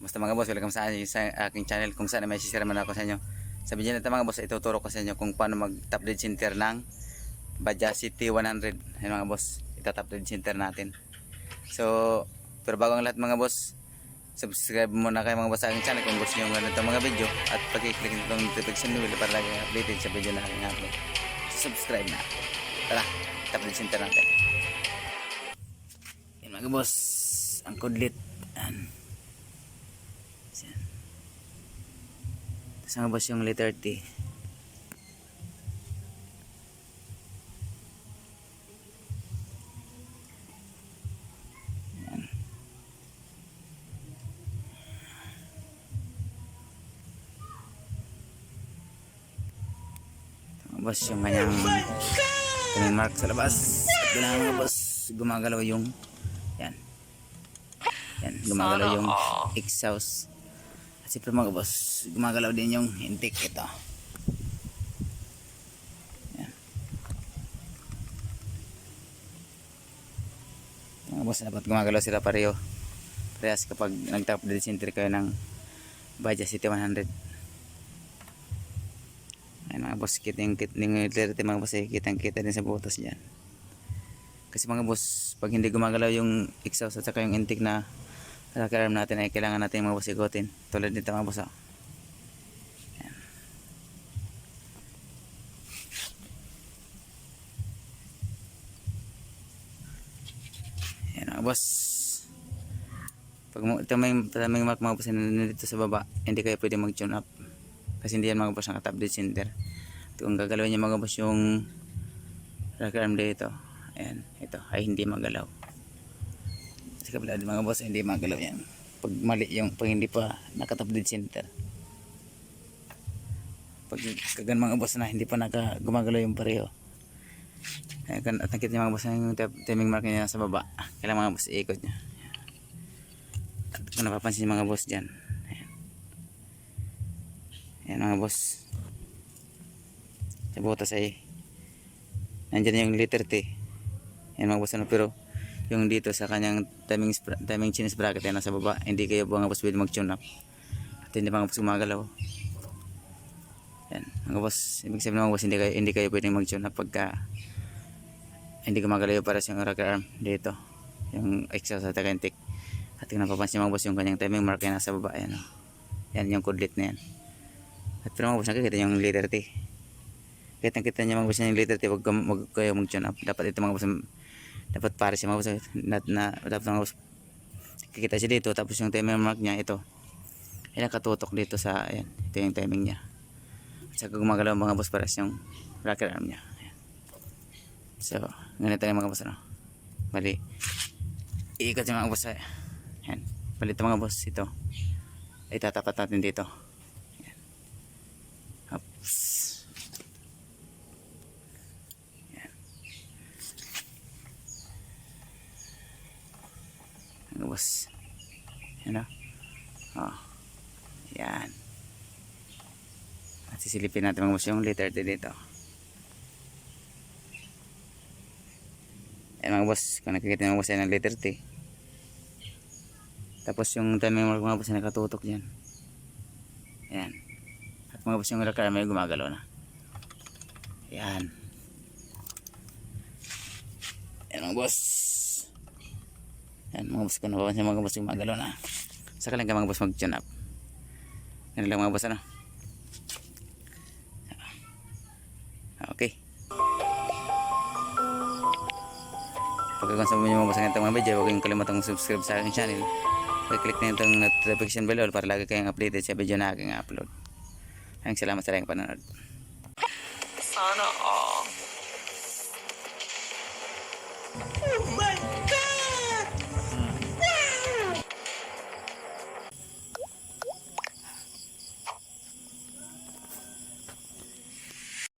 Basta mga boss, welcome sa aking channel kung saan may share man ako sa inyo. Sa video nito mga boss, ituturo ko sa inyo kung paano mag-top dead center ng Badja City 100. Ayun mga boss, ita-top dead center natin. So, pero bago ang lahat mga boss, subscribe muna kayo mga boss sa aking channel kung gusto nyo ganito mga video. At pag-click nito ng notification bell para lagi updated sa video na aking upload. So, subscribe na. Tara, top dead center natin. Ayun mga boss, ang kudlit. Tapos nga boss yung letter T. Yan. Ito boss yung kanyang mark sa labas. Ito na mga boss, gumagalaw yung yan. Yan, gumagalaw yung exhaust. At siyempre mga boss, gumagalaw din yung intake ito. Yan. Mga boss, dapat gumagalaw sila pareho. Parehas kapag nag-top dead center kayo ng Badja City 100. Ayan mga boss, kita yung clarity mga boss, kitang kita din sa butas dyan. Kasi mga boss, pag hindi gumagalaw yung exhaust at saka yung intake na rocker arm natin ay kailangan natin mga boss igutin. Tulad nito mga boss. Ayan. Ayan mga boss. Pag ito may mark mga boss na dito sa baba, hindi kayo pwede mag-tune up. Kasi hindi yan mga boss naka-top dead center. Kung gagalawin niya mga boss yung rocker arm dito, ayan, ito ay hindi magalaw. Sa kabila din mga boss, hindi magalaw yan. Pag mali yung, pag hindi pa naka-top dead center. Pag kagan mga boss na hindi pa gumagalaw yung pareho. At nakita niyo mga boss yung timing mark niya sa baba. Kailangan mga boss iikot niya. At kung napapansin mga boss dyan. Ayan. Ayan mga boss. Sa butas ay nandyan yung letter T. Ayan mga boss, ano, pero yung dito sa kanyang timing chinese bracket ay nasa baba, hindi kayo mga boss pwede mag-tune up at hindi mga boss gumagalaw. Yan mga boss, ibig sabihin mga boss, hindi kayo pwedeng mag-tune up pagka hindi gumagalaw para sa yung rocker arm dito, yung exhaust at intake. At kung napapansin mga boss yung kanyang timing mark ay nasa baba. Yan, yan yung kudlit na yan. At pero mga boss, nakikita yung letter T. Kita nyo mga boss yung letter T, wag kayo mag-tune up. Dapat ito mga boss, dapat pare siya mga boss dapat mga boss kikita siya dito, tapos yung timer mark niya ito ay nakatutok dito sa, ayan, ito yung timing niya at saka gumagalaw mga boss para yung rocker arm niya. Ayan. So ganito yung mga boss, ano, bali iikot yung mga boss. Ayan, bali ito mga boss, ito ay tatapat natin dito. Ayan. Oops. Mga boss, yan o. Oh, yan. At sisilipin natin mga boss yung letter T dito. Yan mga boss, kung nakikita mga boss yan ang letter T. Tapos yung timing mark mga boss na nakatutok dyan. Yan. At mga boss yung rocker may gumagalaw na. Yan. Yan mga boss. Yan mga boss, kung napapansin mga boss yung magalaw na, saka lang ka mga boss mag-tune up. Yan lang mga boss, ano. Okay, pagkakonsa mo mga boss ng itong mga video, huwag kayong kalimutang subscribe sa aking channel. Click na itong notification bell para lagi kayong updated sa video na aking upload. Maraming salamat sa inyong panonood. Sana all.